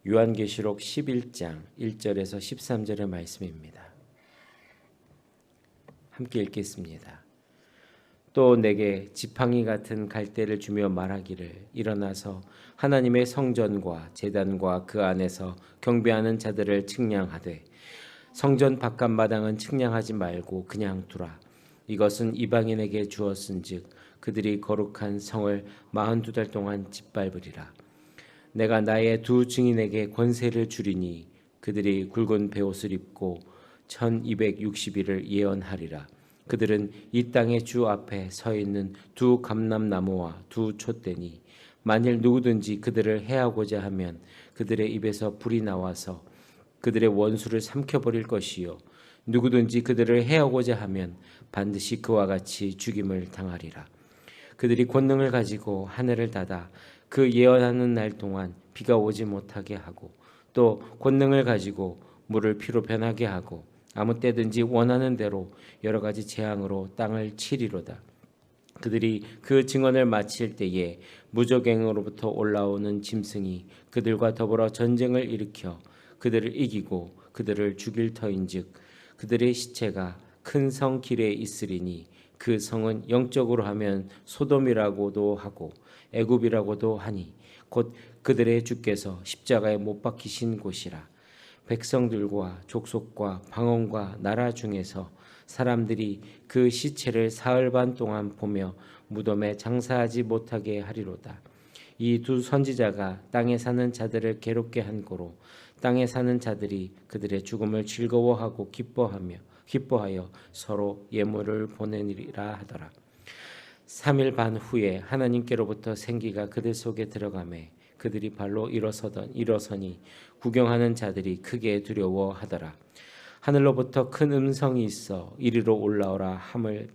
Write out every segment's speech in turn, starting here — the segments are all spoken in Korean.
요한계시록 11장 1절에서 13절의 말씀입니다. 함께 읽겠습니다. 또 내게 지팡이 같은 갈대를 주며 말하기를 일어나서 하나님의 성전과 제단과 그 안에서 경배하는 자들을 측량하되 성전 바깥마당은 측량하지 말고 그냥 두라. 이것은 이방인에게 주었은즉 그들이 거룩한 성을 42달 동안 짓밟으리라. 내가 나의 두 증인에게 권세를 주리니 그들이 굵은 베옷을 입고 1260일을 예언하리라. 그들은 이 땅의 주 앞에 서 있는 두 감람나무와 두 촛대니 만일 누구든지 그들을 해하고자 하면 그들의 입에서 불이 나와서 그들의 원수를 삼켜버릴 것이요 누구든지 그들을 해하고자 하면 반드시 그와 같이 죽임을 당하리라. 그들이 권능을 가지고 하늘을 닫아 그 예언하는 날 동안 비가 오지 못하게 하고 또 권능을 가지고 물을 피로 변하게 하고 아무 때든지 원하는 대로 여러 가지 재앙으로 땅을 치리로다. 그들이 그 증언을 마칠 때에 무저갱으로부터 올라오는 짐승이 그들과 더불어 전쟁을 일으켜 그들을 이기고 그들을 죽일 터인즉 그들의 시체가 큰 성 길에 있으리니 그 성은 영적으로 하면 소돔이라고도 하고 애굽이라고도 하니 곧 그들의 주께서 십자가에 못 박히신 곳이라. 백성들과 족속과 방언과 나라 중에서 사람들이 그 시체를 사흘 반 동안 보며 무덤에 장사하지 못하게 하리로다. 이 두 선지자가 땅에 사는 자들을 괴롭게 한 고로 땅에 사는 자들이 그들의 죽음을 즐거워하고 기뻐하여 서로 예물을 보내리라 하더라. 3일 반 후에 하나님께로부터 생기가 그들 속에 들어가매 그들이 발로 일어서니 구경하는 자들이 크게 두려워하더라. 하늘로부터 큰 음성이 있어 이리로 올라오라 함을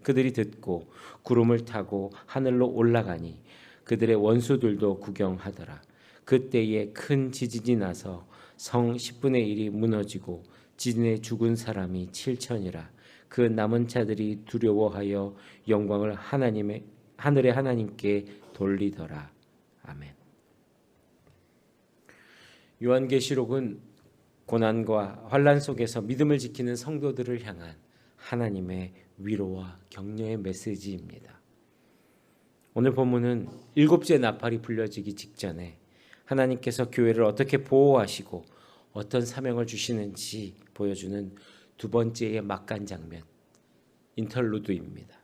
그들이 듣고 구름을 타고 하늘로 올라가니 그들의 원수들도 구경하더라. 그때에 큰 지진이 나서 성 10분의 1이 무너지고 지진에 죽은 사람이 7천이라. 그 남은 자들이 두려워하여 영광을 하늘의 하나님께 돌리더라. 아멘. 요한계시록은 고난과 환난 속에서 믿음을 지키는 성도들을 향한 하나님의 위로와 격려의 메시지입니다. 오늘 본문은 일곱째 나팔이 불려지기 직전에 하나님께서 교회를 어떻게 보호하시고 어떤 사명을 주시는지 보여주는 두 번째의 막간 장면, 인터루드입니다.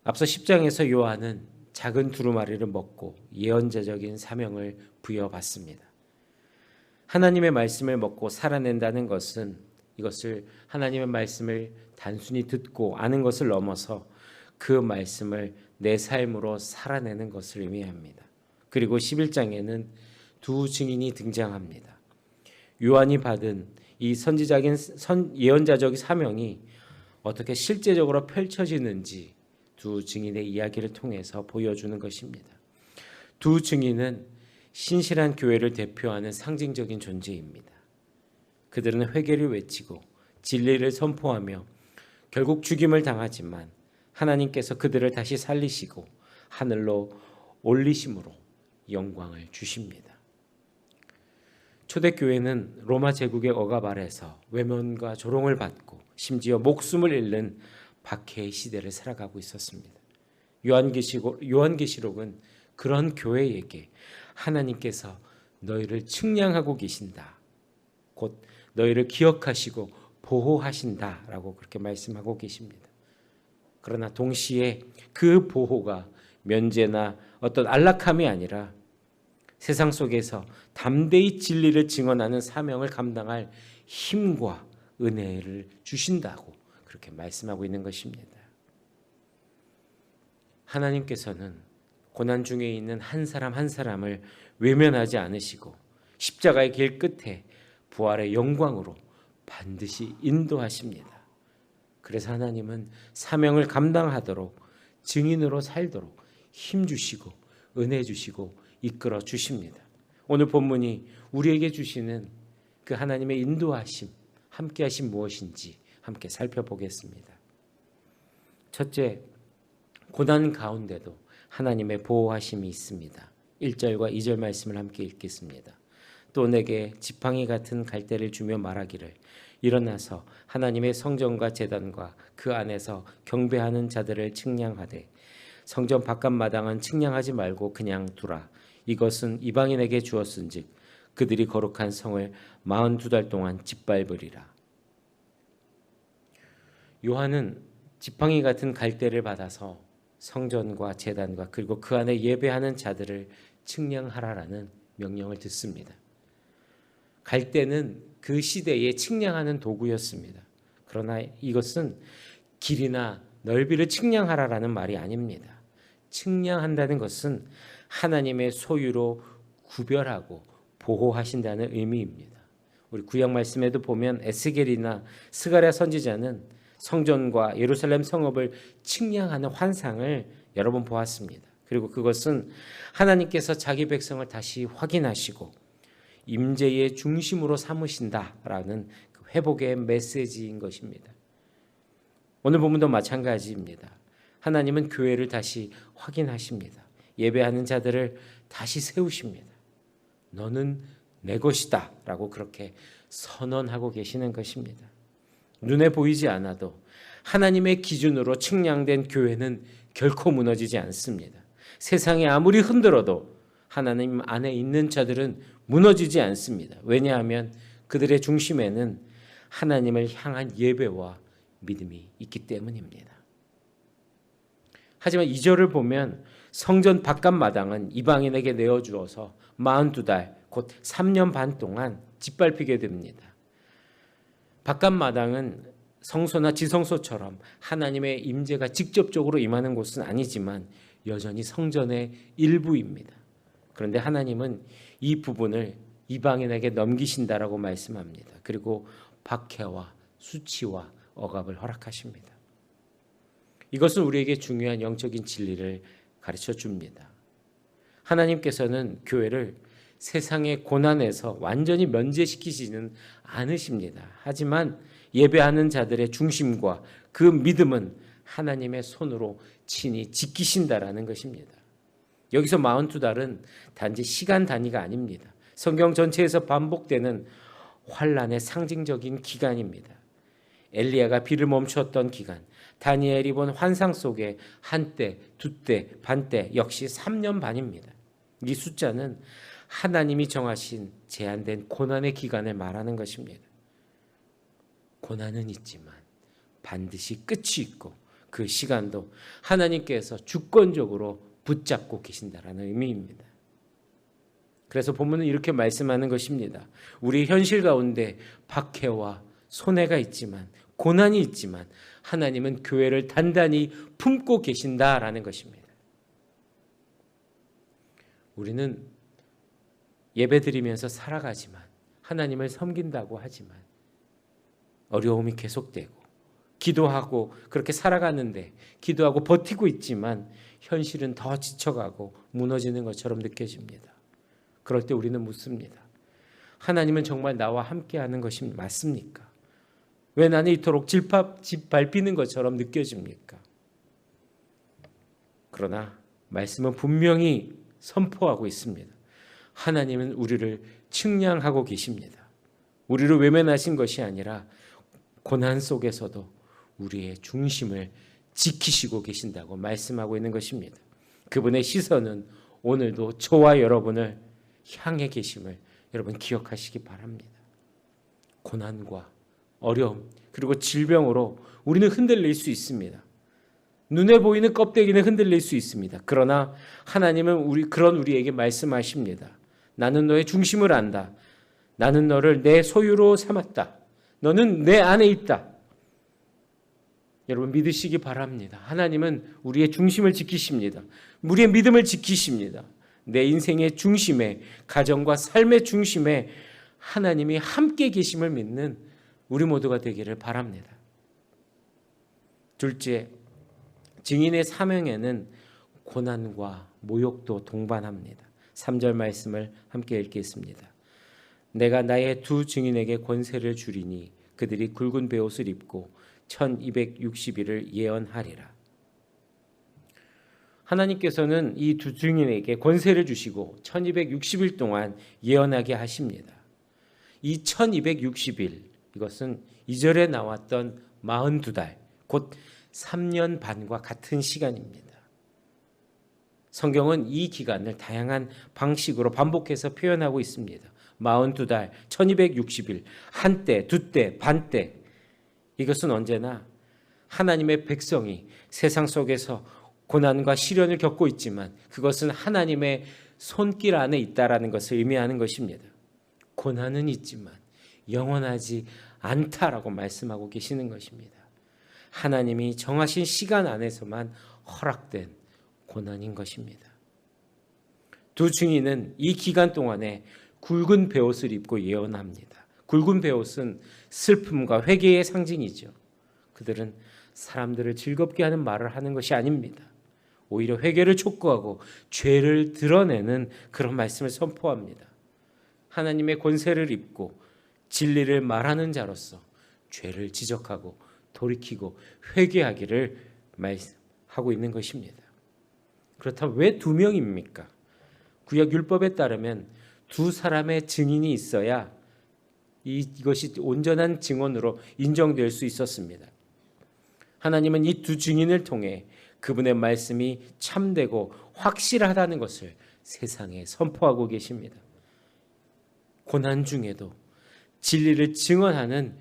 앞서 10장에서 요한은 작은 두루마리를 먹고 예언자적인 사명을 부여받습니다. 하나님의 말씀을 먹고 살아낸다는 것은 이것을 하나님의 말씀을 단순히 듣고 아는 것을 넘어서 그 말씀을 내 삶으로 살아내는 것을 의미합니다. 그리고 11장에는 두 증인이 등장합니다. 요한이 받은 이 예언자적인 사명이 어떻게 실제적으로 펼쳐지는지 두 증인의 이야기를 통해서 보여주는 것입니다. 두 증인은 신실한 교회를 대표하는 상징적인 존재입니다. 그들은 회개를 외치고 진리를 선포하며 결국 죽임을 당하지만 하나님께서 그들을 다시 살리시고 하늘로 올리심으로 영광을 주십니다. 초대교회는 로마 제국의 억압 아래서 외면과 조롱을 받고 심지어 목숨을 잃는 박해의 시대를 살아가고 있었습니다. 요한계시록은 그런 교회에게 하나님께서 너희를 측량하고 계신다. 곧 너희를 기억하시고 보호하신다라고 그렇게 말씀하고 계십니다. 그러나 동시에 그 보호가 면제나 어떤 안락함이 아니라 세상 속에서 담대히 진리를 증언하는 사명을 감당할 힘과 은혜를 주신다고 그렇게 말씀하고 있는 것입니다. 하나님께서는 고난 중에 있는 한 사람 한 사람을 외면하지 않으시고 십자가의 길 끝에 부활의 영광으로 반드시 인도하십니다. 그래서 하나님은 사명을 감당하도록 증인으로 살도록 힘 주시고 은혜 주시고 이끌어 주십니다. 오늘 본문이 우리에게 주시는 그 하나님의 인도하심, 함께하심 무엇인지 함께 살펴보겠습니다. 첫째, 고난 가운데도 하나님의 보호하심이 있습니다. 1절과 2절 말씀을 함께 읽겠습니다. 또 내게 지팡이 같은 갈대를 주며 말하기를 일어나서 하나님의 성전과 제단과 그 안에서 경배하는 자들을 측량하되 성전 바깥 마당은 측량하지 말고 그냥 두라. 이것은 이방인에게 주었은즉 그들이 거룩한 성을 42달 동안 짓밟으리라. 요한은 지팡이 같은 갈대를 받아서 성전과 제단과 그리고 그 안에 예배하는 자들을 측량하라라는 명령을 듣습니다. 갈대는 그 시대에 측량하는 도구였습니다. 그러나 이것은 길이나 넓이를 측량하라라는 말이 아닙니다. 측량한다는 것은 하나님의 소유로 구별하고 보호하신다는 의미입니다. 우리 구약 말씀에도 보면 에스겔이나 스가랴 선지자는 성전과 예루살렘 성읍을 측량하는 환상을 여러 번 보았습니다. 그리고 그것은 하나님께서 자기 백성을 다시 확인하시고 임재의 중심으로 삼으신다라는 회복의 메시지인 것입니다. 오늘 본문도 마찬가지입니다. 하나님은 교회를 다시 확인하십니다. 예배하는 자들을 다시 세우십니다. 너는 내 것이다 라고 그렇게 선언하고 계시는 것입니다. 눈에 보이지 않아도 하나님의 기준으로 측량된 교회는 결코 무너지지 않습니다. 세상이 아무리 흔들어도 하나님 안에 있는 자들은 무너지지 않습니다. 왜냐하면 그들의 중심에는 하나님을 향한 예배와 믿음이 있기 때문입니다. 하지만 2절을 보면 성전 바깥 마당은 이방인에게 내어주어서 42달 곧 3년 반 동안 짓밟히게 됩니다. 바깥 마당은 성소나 지성소처럼 하나님의 임재가 직접적으로 임하는 곳은 아니지만 여전히 성전의 일부입니다. 그런데 하나님은 이 부분을 이방인에게 넘기신다라고 말씀합니다. 그리고 박해와 수치와 억압을 허락하십니다. 이것은 우리에게 중요한 영적인 진리를 가르쳐 줍니다. 하나님께서는 교회를 세상의 고난에서 완전히 면제시키지는 않으십니다. 하지만 예배하는 자들의 중심과 그 믿음은 하나님의 손으로 친히 지키신다라는 것입니다. 여기서 42달은 단지 시간 단위가 아닙니다. 성경 전체에서 반복되는 환란의 상징적인 기간입니다. 엘리야가 비를 멈추었던 기간, 다니엘이 본 환상 속에 한때, 두때, 반때 역시 3년 반입니다. 이 숫자는 하나님이 정하신 제한된 고난의 기간을 말하는 것입니다. 고난은 있지만 반드시 끝이 있고 그 시간도 하나님께서 주권적으로 붙잡고 계신다라는 의미입니다. 그래서 본문은 이렇게 말씀하는 것입니다. 우리 현실 가운데 박해와 손해가 있지만 고난이 있지만 하나님은 교회를 단단히 품고 계신다라는 것입니다. 우리는 예배드리면서 살아가지만 하나님을 섬긴다고 하지만 어려움이 계속되고 기도하고 그렇게 살아가는데 기도하고 버티고 있지만 현실은 더 지쳐가고 무너지는 것처럼 느껴집니다. 그럴 때 우리는 묻습니다. 하나님은 정말 나와 함께하는 것이 맞습니까? 왜 나는 이토록 짓밟히는 것처럼 느껴집니까? 그러나 말씀은 분명히 선포하고 있습니다. 하나님은 우리를 측량하고 계십니다. 우리를 외면하신 것이 아니라 고난 속에서도 우리의 중심을 지키시고 계신다고 말씀하고 있는 것입니다. 그분의 시선은 오늘도 저와 여러분을 향해 계심을 여러분 기억하시기 바랍니다. 고난과 어려움 그리고 질병으로 우리는 흔들릴 수 있습니다. 눈에 보이는 껍데기는 흔들릴 수 있습니다. 그러나 하나님은 그런 우리에게 말씀하십니다. 나는 너의 중심을 안다. 나는 너를 내 소유로 삼았다. 너는 내 안에 있다. 여러분 믿으시기 바랍니다. 하나님은 우리의 중심을 지키십니다. 우리의 믿음을 지키십니다. 내 인생의 중심에, 가정과 삶의 중심에 하나님이 함께 계심을 믿는 우리 모두가 되기를 바랍니다. 둘째, 증인의 사명에는 고난과 모욕도 동반합니다. 3절 말씀을 함께 읽겠습니다. 내가 나의 두 증인에게 권세를 주리니 그들이 굵은 베옷을 입고 1260일을 예언하리라. 하나님께서는 이 두 증인에게 권세를 주시고 1260일 동안 예언하게 하십니다. 이 1260일, 이것은 2절에 나왔던 42달, 곧 3년 반과 같은 시간입니다. 성경은 이 기간을 다양한 방식으로 반복해서 표현하고 있습니다. 42달, 1260일, 한때, 두때, 반때. 이것은 언제나 하나님의 백성이 세상 속에서 고난과 시련을 겪고 있지만 그것은 하나님의 손길 안에 있다라는 것을 의미하는 것입니다. 고난은 있지만 영원하지 않다라고 말씀하고 계시는 것입니다. 하나님이 정하신 시간 안에서만 허락된 고난인 것입니다. 두 증인은 이 기간 동안에 굵은 베옷을 입고 예언합니다. 굵은 베옷은 슬픔과 회개의 상징이죠. 그들은 사람들을 즐겁게 하는 말을 하는 것이 아닙니다. 오히려 회개를 촉구하고 죄를 드러내는 그런 말씀을 선포합니다. 하나님의 권세를 입고 진리를 말하는 자로서 죄를 지적하고 돌이키고 회개하기를 말하고 있는 것입니다. 그렇다면 왜 두 명입니까? 구약 율법에 따르면 두 사람의 증인이 있어야 이것이 온전한 증언으로 인정될 수 있었습니다. 하나님은 이 두 증인을 통해 그분의 말씀이 참되고 확실하다는 것을 세상에 선포하고 계십니다. 고난 중에도 진리를 증언하는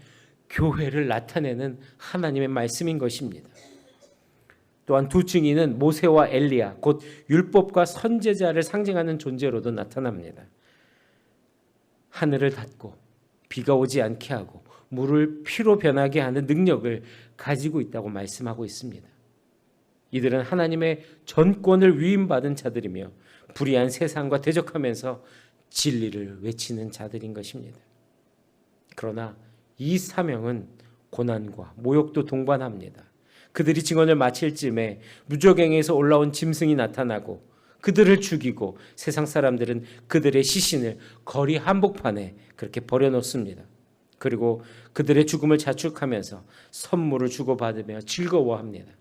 교회를 나타내는 하나님의 말씀인 것입니다. 또한 두 증인은 모세와 엘리야, 곧 율법과 선지자를 상징하는 존재로도 나타납니다. 하늘을 닫고 비가 오지 않게 하고 물을 피로 변하게 하는 능력을 가지고 있다고 말씀하고 있습니다. 이들은 하나님의 전권을 위임받은 자들이며 불의한 세상과 대적하면서 진리를 외치는 자들인 것입니다. 그러나 이 사명은 고난과 모욕도 동반합니다. 그들이 증언을 마칠 쯤에 무저갱에서 올라온 짐승이 나타나고 그들을 죽이고 세상 사람들은 그들의 시신을 거리 한복판에 그렇게 버려놓습니다. 그리고 그들의 죽음을 자축하면서 선물을 주고받으며 즐거워합니다.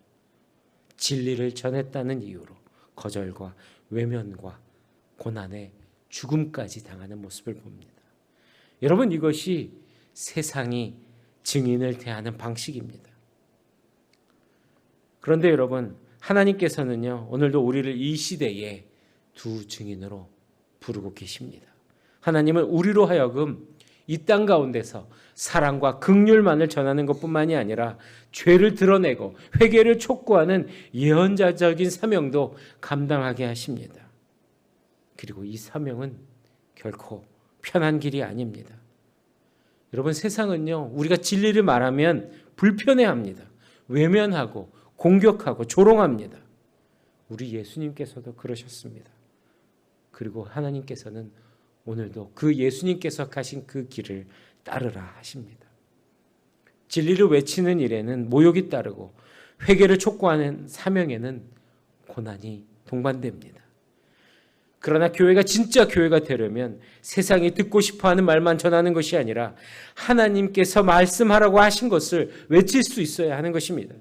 진리를 전했다는 이유로 거절과 외면과 고난에 죽음까지 당하는 모습을 봅니다. 여러분, 이것이 세상이 증인을 대하는 방식입니다. 그런데 여러분, 하나님께서는요, 오늘도 우리를 이 시대에 두 증인으로 부르고 계십니다. 하나님은 우리로 하여금 이 땅 가운데서 사랑과 긍휼만을 전하는 것뿐만이 아니라 죄를 드러내고 회개를 촉구하는 예언자적인 사명도 감당하게 하십니다. 그리고 이 사명은 결코 편한 길이 아닙니다. 여러분, 세상은요, 우리가 진리를 말하면 불편해합니다. 외면하고 공격하고 조롱합니다. 우리 예수님께서도 그러셨습니다. 그리고 하나님께서는 오늘도 그 예수님께서 가신 그 길을 따르라 하십니다. 진리를 외치는 일에는 모욕이 따르고 회개를 촉구하는 사명에는 고난이 동반됩니다. 그러나 교회가 진짜 교회가 되려면 세상이 듣고 싶어하는 말만 전하는 것이 아니라 하나님께서 말씀하라고 하신 것을 외칠 수 있어야 하는 것입니다.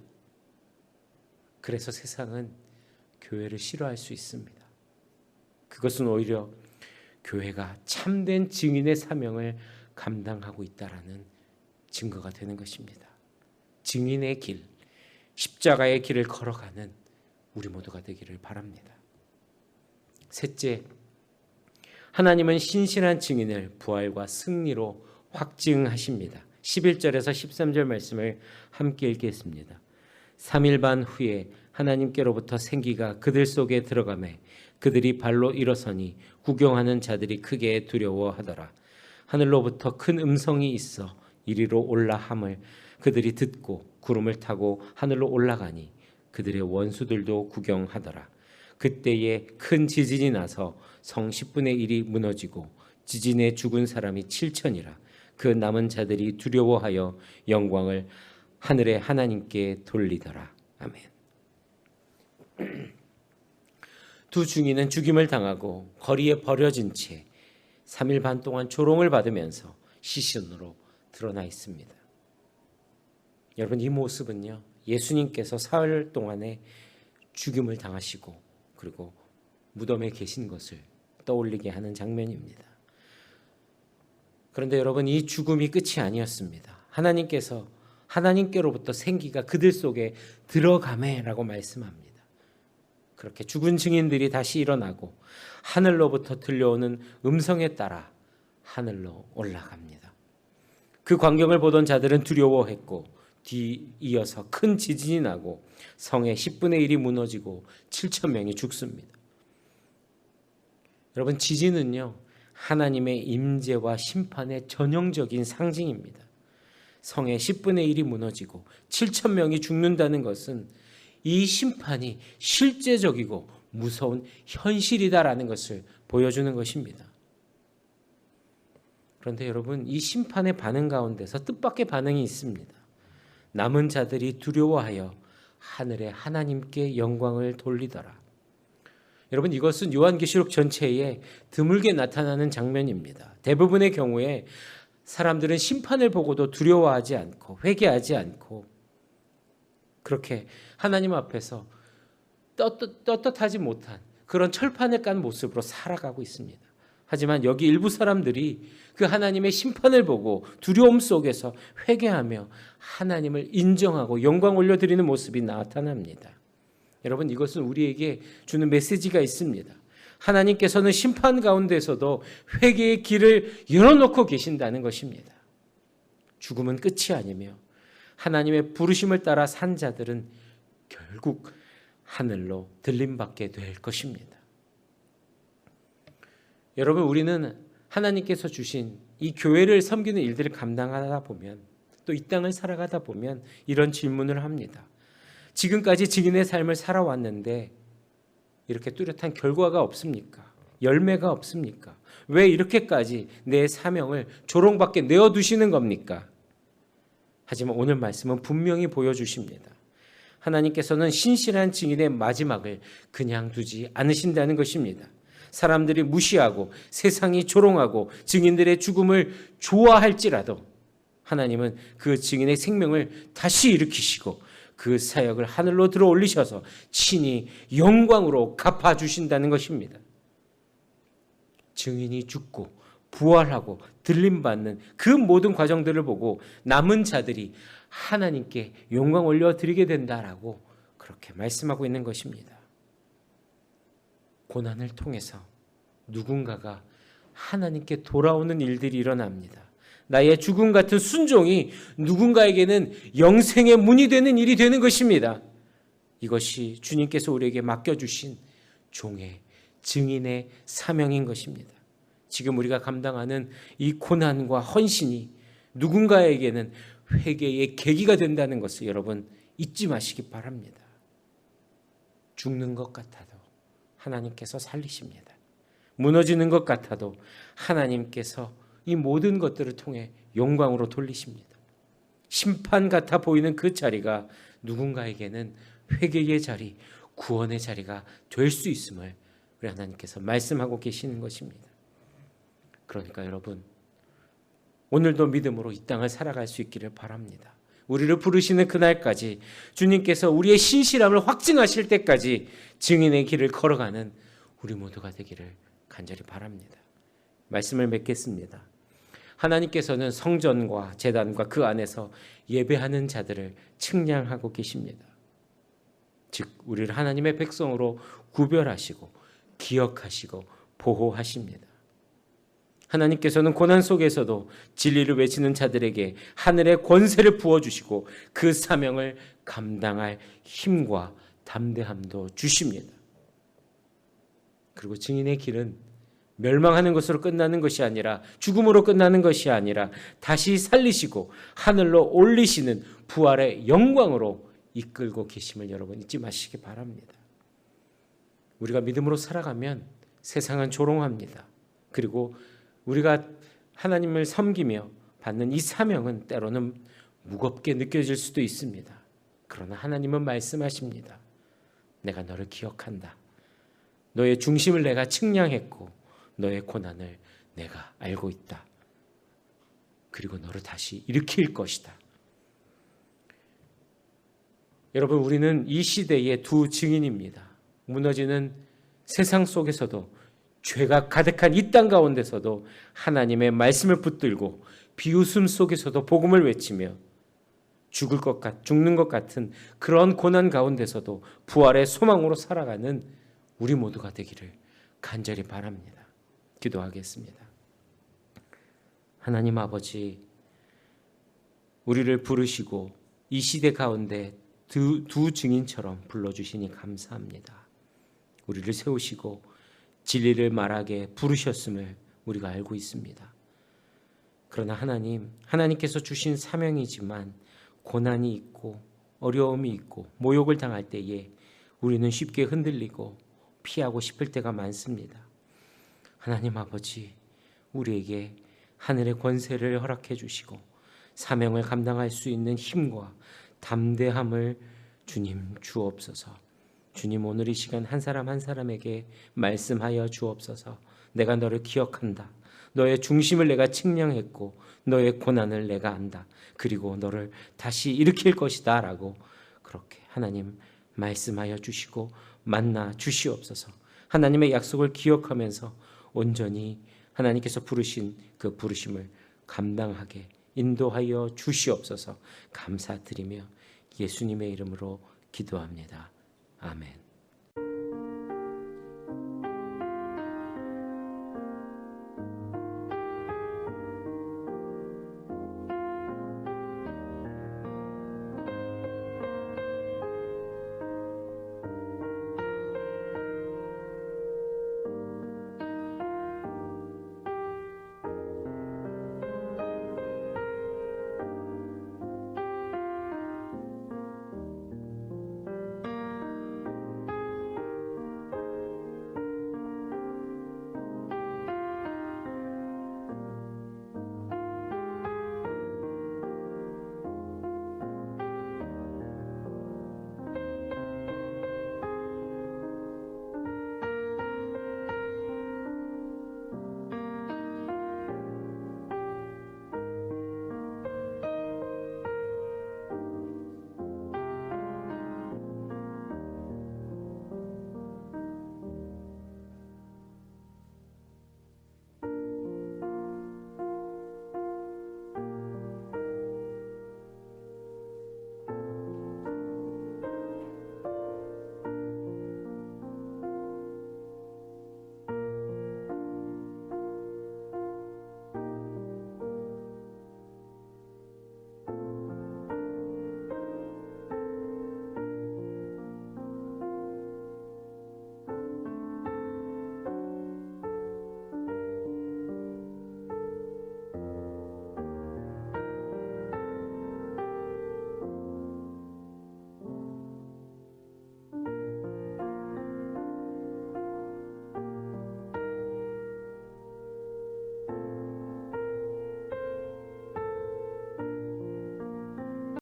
그래서 세상은 교회를 싫어할 수 있습니다. 그것은 오히려 교회가 참된 증인의 사명을 감당하고 있다라는 증거가 되는 것입니다. 증인의 길, 십자가의 길을 걸어가는 우리 모두가 되기를 바랍니다. 셋째, 하나님은 신실한 증인을 부활과 승리로 확증하십니다. 11절에서 13절 말씀을 함께 읽겠습니다. 3일 반 후에 하나님께로부터 생기가 그들 속에 들어가매 그들이 발로 일어서니 구경하는 자들이 크게 두려워하더라. 하늘로부터 큰 음성이 있어 이리로 올라함을 그들이 듣고 구름을 타고 하늘로 올라가니 그들의 원수들도 구경하더라. 그때에 큰 지진이 나서 성 10분의 1이 무너지고 지진에 죽은 사람이 7천이라. 그 남은 자들이 두려워하여 영광을 하늘의 하나님께 돌리더라. 아멘. 두 증인은 죽임을 당하고 거리에 버려진 채 3일 반 동안 조롱을 받으면서 시신으로 드러나 있습니다. 여러분, 이 모습은요, 예수님께서 사흘 동안에 죽임을 당하시고 그리고 무덤에 계신 것을 떠올리게 하는 장면입니다. 그런데 여러분, 이 죽음이 끝이 아니었습니다. 하나님께로부터 생기가 그들 속에 들어가매라고 말씀합니다. 그렇게 죽은 증인들이 다시 일어나고 하늘로부터 들려오는 음성에 따라 하늘로 올라갑니다. 그 광경을 보던 자들은 두려워했고 뒤이어서 큰 지진이 나고 성의 10분의 1이 무너지고 7천 명이 죽습니다. 여러분, 지진은요, 하나님의 임재와 심판의 전형적인 상징입니다. 성의 10분의 1이 무너지고 7천 명이 죽는다는 것은 이 심판이 실제적이고 무서운 현실이다라는 것을 보여주는 것입니다. 그런데 여러분, 이 심판의 반응 가운데서 뜻밖의 반응이 있습니다. 남은 자들이 두려워하여 하늘에 하나님께 영광을 돌리더라. 여러분, 이것은 요한계시록 전체에 드물게 나타나는 장면입니다. 대부분의 경우에 사람들은 심판을 보고도 두려워하지 않고 회개하지 않고 그렇게 하나님 앞에서 떳떳하지 못한 그런 철판을 깐 모습으로 살아가고 있습니다. 하지만 여기 일부 사람들이 그 하나님의 심판을 보고 두려움 속에서 회개하며 하나님을 인정하고 영광 올려드리는 모습이 나타납니다. 여러분, 이것은 우리에게 주는 메시지가 있습니다. 하나님께서는 심판 가운데서도 회개의 길을 열어놓고 계신다는 것입니다. 죽음은 끝이 아니며 하나님의 부르심을 따라 산 자들은 결국 하늘로 들림받게 될 것입니다. 여러분, 우리는 하나님께서 주신 이 교회를 섬기는 일들을 감당하다 보면, 또 이 땅을 살아가다 보면 이런 질문을 합니다. 지금까지 증인의 삶을 살아왔는데 이렇게 뚜렷한 결과가 없습니까? 열매가 없습니까? 왜 이렇게까지 내 사명을 조롱받게 내어두시는 겁니까? 하지만 오늘 말씀은 분명히 보여주십니다. 하나님께서는 신실한 증인의 마지막을 그냥 두지 않으신다는 것입니다. 사람들이 무시하고 세상이 조롱하고 증인들의 죽음을 좋아할지라도 하나님은 그 증인의 생명을 다시 일으키시고 그 사역을 하늘로 들어 올리셔서 친히 영광으로 갚아주신다는 것입니다. 증인이 죽고 부활하고 들림받는 그 모든 과정들을 보고 남은 자들이 하나님께 영광 올려드리게 된다라고 그렇게 말씀하고 있는 것입니다. 고난을 통해서 누군가가 하나님께 돌아오는 일들이 일어납니다. 나의 죽음 같은 순종이 누군가에게는 영생의 문이 되는 일이 되는 것입니다. 이것이 주님께서 우리에게 맡겨주신 종의 증인의 사명인 것입니다. 지금 우리가 감당하는 이 고난과 헌신이 누군가에게는 회개의 계기가 된다는 것을 여러분 잊지 마시기 바랍니다. 죽는 것 같아도 하나님께서 살리십니다. 무너지는 것 같아도 하나님께서 이 모든 것들을 통해 영광으로 돌리십니다. 심판 같아 보이는 그 자리가 누군가에게는 회개의 자리, 구원의 자리가 될 수 있음을 우리 하나님께서 말씀하고 계시는 것입니다. 그러니까 여러분, 오늘도 믿음으로 이 땅을 살아갈 수 있기를 바랍니다. 우리를 부르시는 그날까지, 주님께서 우리의 신실함을 확증하실 때까지 증인의 길을 걸어가는 우리 모두가 되기를 간절히 바랍니다. 말씀을 맺겠습니다. 하나님께서는 성전과 제단과 그 안에서 예배하는 자들을 측량하고 계십니다. 즉 우리를 하나님의 백성으로 구별하시고 기억하시고 보호하십니다. 하나님께서는 고난 속에서도 진리를 외치는 자들에게 하늘의 권세를 부어주시고 그 사명을 감당할 힘과 담대함도 주십니다. 그리고 증인의 길은 멸망하는 것으로 끝나는 것이 아니라, 죽음으로 끝나는 것이 아니라 다시 살리시고 하늘로 올리시는 부활의 영광으로 이끌고 계심을 여러분 잊지 마시기 바랍니다. 우리가 믿음으로 살아가면 세상은 조롱합니다. 그리고 우리가 하나님을 섬기며 받는 이 사명은 때로는 무겁게 느껴질 수도 있습니다. 그러나 하나님은 말씀하십니다. 내가 너를 기억한다. 너의 중심을 내가 측량했고 너의 고난을 내가 알고 있다. 그리고 너를 다시 일으킬 것이다. 여러분, 우리는 이 시대의 두 증인입니다. 무너지는 세상 속에서도 죄가 가득한 이 땅 가운데서도 하나님의 말씀을 붙들고 비웃음 속에서도 복음을 외치며 죽는 것 같은 그런 고난 가운데서도 부활의 소망으로 살아가는 우리 모두가 되기를 간절히 바랍니다. 기도하겠습니다. 하나님 아버지, 우리를 부르시고 이 시대 가운데 두 증인처럼 불러주시니 감사합니다. 우리를 세우시고 진리를 말하게 부르셨음을 우리가 알고 있습니다. 그러나 하나님께서 주신 사명이지만 고난이 있고 어려움이 있고 모욕을 당할 때에 우리는 쉽게 흔들리고 피하고 싶을 때가 많습니다. 하나님 아버지, 우리에게 하늘의 권세를 허락해 주시고 사명을 감당할 수 있는 힘과 담대함을 주님 주옵소서. 주님, 오늘 이 시간 한 사람 한 사람에게 말씀하여 주옵소서. 내가 너를 기억한다. 너의 중심을 내가 측량했고 너의 고난을 내가 안다. 그리고 너를 다시 일으킬 것이다 라고 그렇게 하나님 말씀하여 주시고 만나 주시옵소서. 하나님의 약속을 기억하면서 온전히 하나님께서 부르신 그 부르심을 감당하게 인도하여 주시옵소서. 감사드리며 예수님의 이름으로 기도합니다. 아멘.